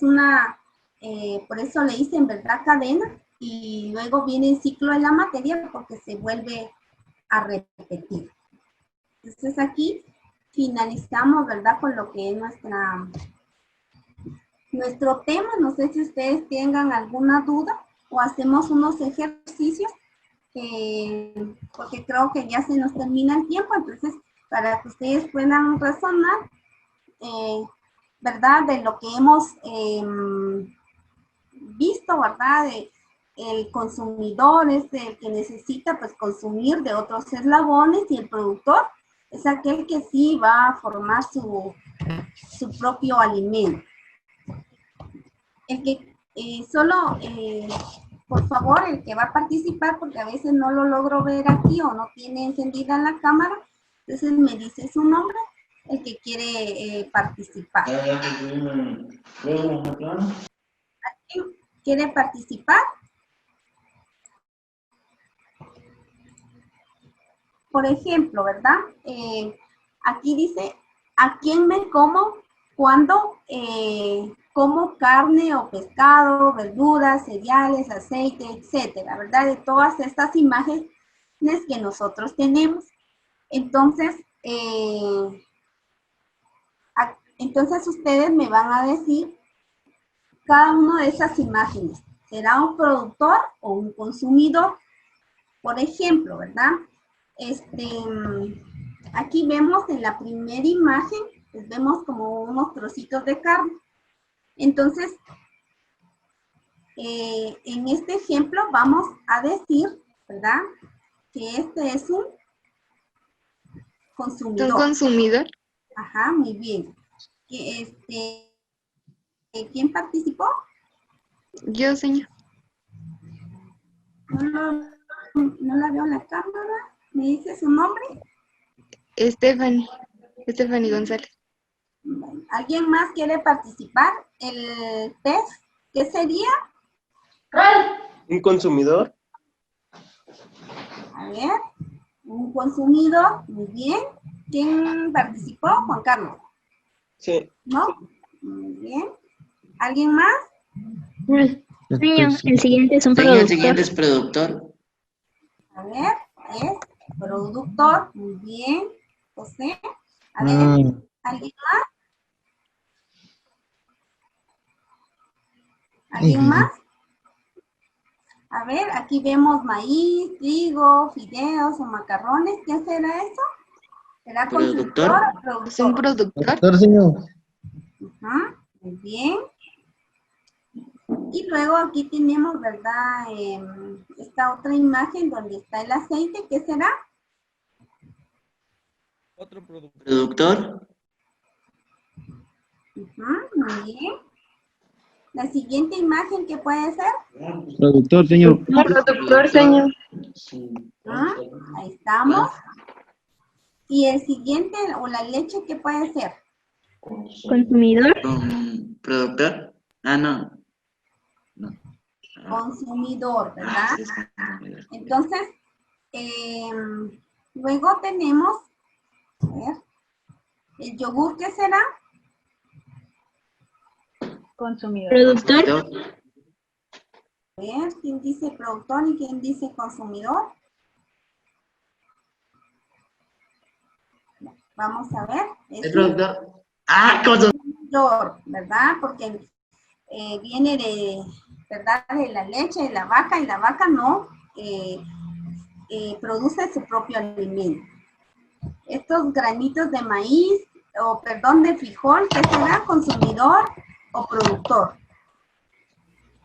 por eso le dicen, ¿verdad?, cadena, y luego viene el ciclo de la materia porque se vuelve a repetir. Entonces aquí finalizamos, ¿verdad?, con lo que es nuestro tema. No sé si ustedes tengan alguna duda o hacemos unos ejercicios, porque creo que ya se nos termina el tiempo, entonces para que ustedes puedan razonar, ¿verdad?, de lo que hemos visto, ¿verdad?, el consumidor es el que necesita pues consumir de otros eslabones y el productor es aquel que sí va a formar su propio alimento. El que por favor, el que va a participar, porque a veces no lo logro ver aquí o no tiene encendida la cámara, entonces me dice su nombre, el que quiere participar. ¿Alguien quiere participar? Por ejemplo, ¿verdad? Aquí dice, ¿a quién me como cuando como carne o pescado, verduras, cereales, aceite, etcétera, ¿verdad? De todas estas imágenes que nosotros tenemos. Entonces, entonces ustedes me van a decir cada una de esas imágenes. ¿Será un productor o un consumidor? Por ejemplo, ¿verdad? Aquí vemos en la primera imagen, pues vemos como unos trocitos de carne. Entonces, en este ejemplo vamos a decir, ¿verdad? Que este es un consumidor. ¿Un consumidor? Ajá, muy bien. ¿Quién participó? Yo, señor. No la veo en la cámara. ¿Me dice su nombre? Stephanie González. ¿Alguien más quiere participar? ¿El test qué sería? ¿Un consumidor? A ver, un consumidor, muy bien. ¿Quién participó? Juan Carlos. Sí. ¿No? Muy bien. ¿Alguien más? Señor, el siguiente es un Señor, el productor. siguiente es productor. A ver, es productor, muy bien. José. A ver, ¿alguien más? ¿Alguien más? A ver, aquí vemos maíz, trigo, fideos o macarrones. ¿Qué será eso? ¿Será Productor. consumidor o productor? ¿Es un productor? Doctor, señor. Ajá, muy bien. Y luego aquí tenemos, ¿verdad? Esta otra imagen donde está el aceite. ¿Qué será? Otro productor. Productor. Ajá, muy bien. La siguiente imagen, ¿qué puede ser? Productor, señor. Productor, señor. Ah, ahí estamos. Y el siguiente, o la leche, ¿qué puede ser? Consumidor. Productor. Ah, no. Consumidor, ¿verdad? Sí, es consumidor. Entonces, luego tenemos, a ver, el yogur, ¿qué será? Productor. Productor. A ver, ¿quién dice productor y quién dice consumidor? Vamos a ver. El Es productor. Ah, consumidor, ¿verdad? Porque viene de, ¿verdad? De la leche de la vaca y la vaca no produce su propio alimento. Estos granitos de maíz, o perdón, de frijol, ¿qué será? ¿Consumidor o productor?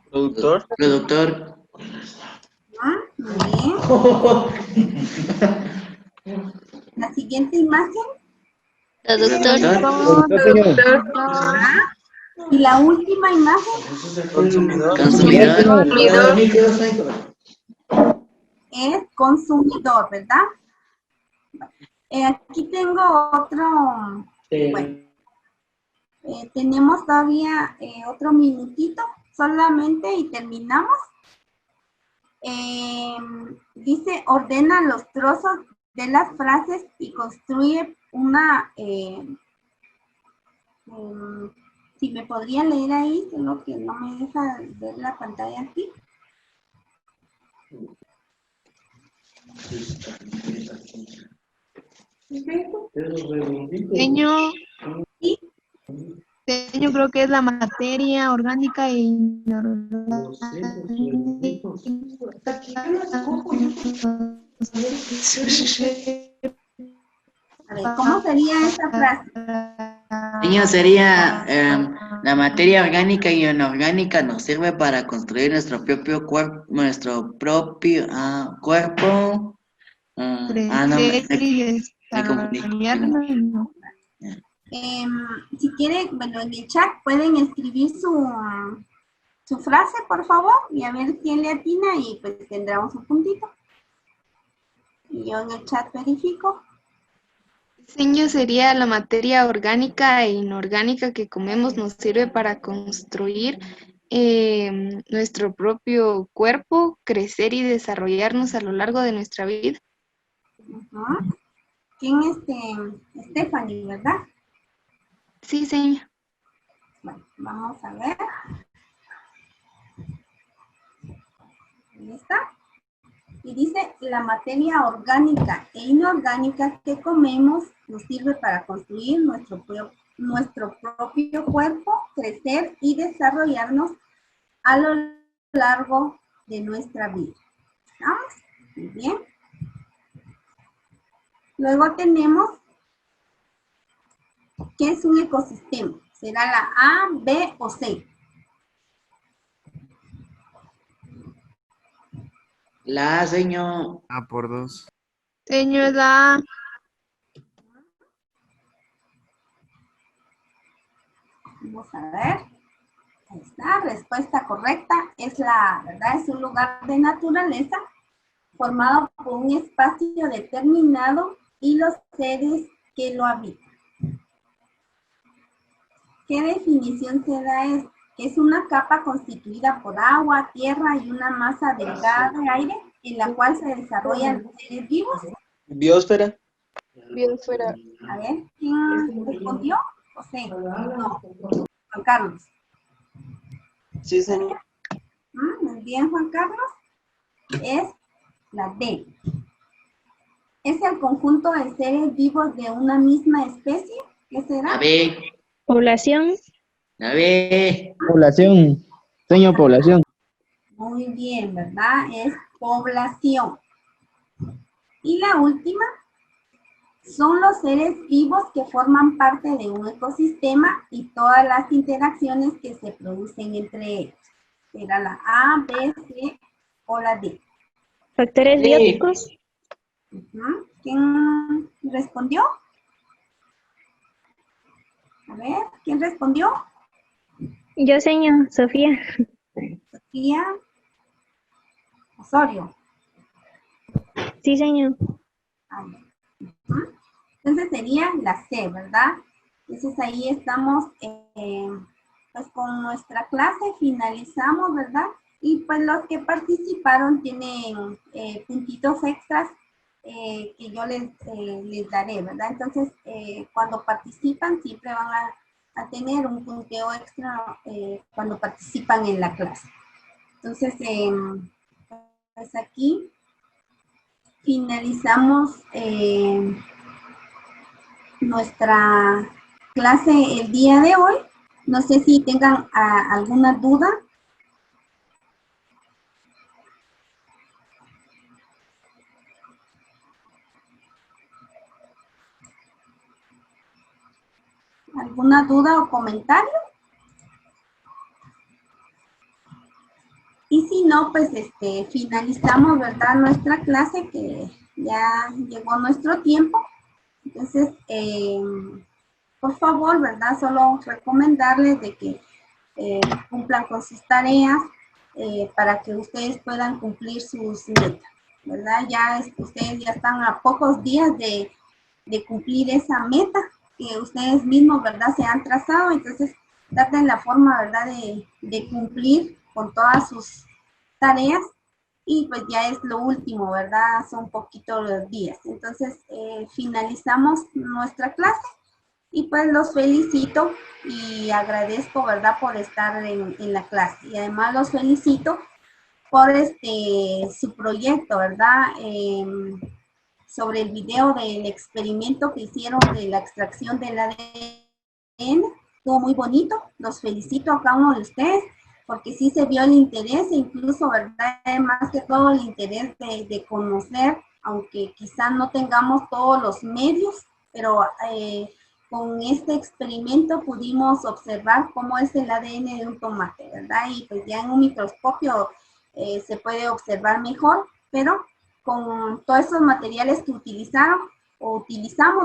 ¿Productor? Productor. ¿Ah? Muy bien. La siguiente imagen. Productor. ¿Ah? Y la última imagen ¿Consumidor? Consumidor. es consumidor, ¿verdad? Aquí tengo otro, bueno, tenemos todavía otro minutito solamente y terminamos. Dice, ordena los trozos de las frases y construye una, si me podría leer ahí, solo que no me deja ver la pantalla aquí. Señor, Sí, yo creo que es la materia orgánica e a ver, ¿cómo sería esa frase? Señor, sería la materia orgánica y inorgánica nos sirve para construir nuestro propio cuerpo, cuerpo. crecer y me confundí. desarrollarnos. Si quieren, bueno, en el chat pueden escribir su frase, por favor, y a ver quién le atina y pues tendremos un puntito. Y yo en el chat verifico. Diseño sería la materia orgánica e inorgánica que comemos nos sirve para construir nuestro propio cuerpo, crecer y desarrollarnos a lo largo de nuestra vida. Ujú. ¿Quién es Stephanie, verdad? Sí, señor. Bueno, vamos a ver. Ahí está. Y dice, la materia orgánica e inorgánica que comemos nos sirve para construir nuestro propio cuerpo, crecer y desarrollarnos a lo largo de nuestra vida. ¿Estamos? Muy bien. Luego tenemos, ¿qué es un ecosistema? ¿Será la A, B o C? La A, señor. A por 2. Señor, la A. Vamos a ver. Ahí está, respuesta correcta. Es la, ¿verdad? Es un lugar de naturaleza formado por un espacio determinado y los seres que lo habitan. ¿Qué definición se da esto? Es una capa constituida por agua, tierra y una masa delgada de aire en la cual se desarrollan los seres vivos. Biosfera. Biosfera. A ver, ¿quién respondió? José. No. Juan Carlos. Sí, señor. Muy bien, Juan Carlos. Es la D. ¿Es el conjunto de seres vivos de una misma especie? ¿Qué será? La B. Población. La B. Población. Señor, población. Muy bien, ¿verdad? Es población. Y la última, son los seres vivos que forman parte de un ecosistema y todas las interacciones que se producen entre ellos. Será la A, B, C o la D. Factores Sí. bióticos. ¿Quién respondió? A ver, ¿quién respondió? Yo, señor, Sofía. Sofía Osorio. Sí, señor. Entonces sería la C, ¿verdad? Entonces ahí estamos pues con nuestra clase, finalizamos, ¿verdad? Y pues los que participaron tienen puntitos extras que yo les daré, ¿verdad? Entonces cuando participan siempre van a tener un punteo extra cuando participan en la clase. Entonces, pues aquí finalizamos nuestra clase el día de hoy. No sé si tengan alguna duda. ¿Alguna duda o comentario? Y si no, pues finalizamos, ¿verdad? Nuestra clase, que ya llegó nuestro tiempo. Entonces, por favor, ¿verdad? Solo recomendarles de que cumplan con sus tareas para que ustedes puedan cumplir sus metas, ¿verdad? Ustedes ya están a pocos días de cumplir esa meta que ustedes mismos, ¿verdad? Se han trazado. Entonces, traten la forma, ¿verdad? De cumplir con todas sus tareas. Y pues ya es lo último, ¿verdad? Son poquitos los días. Entonces, finalizamos nuestra clase y pues los felicito y agradezco, ¿verdad? Por estar en la clase. Y además los felicito por su proyecto, ¿verdad? Sobre el video del experimento que hicieron de la extracción del ADN. Estuvo muy bonito. Los felicito a cada uno de ustedes, porque sí se vio el interés, e incluso, ¿verdad? Más que todo el interés de conocer, aunque quizás no tengamos todos los medios, pero con este experimento pudimos observar cómo es el ADN de un tomate, ¿verdad? Y pues ya en un microscopio se puede observar mejor, pero con todos esos materiales que utilizamos,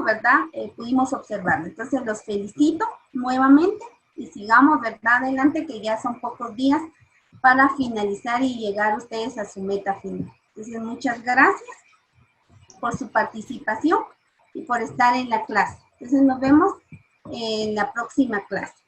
¿verdad? Pudimos observarlo. Entonces los felicito nuevamente. Y sigamos, ¿verdad? Adelante, que ya son pocos días para finalizar y llegar ustedes a su meta final. Entonces, muchas gracias por su participación y por estar en la clase. Entonces, nos vemos en la próxima clase.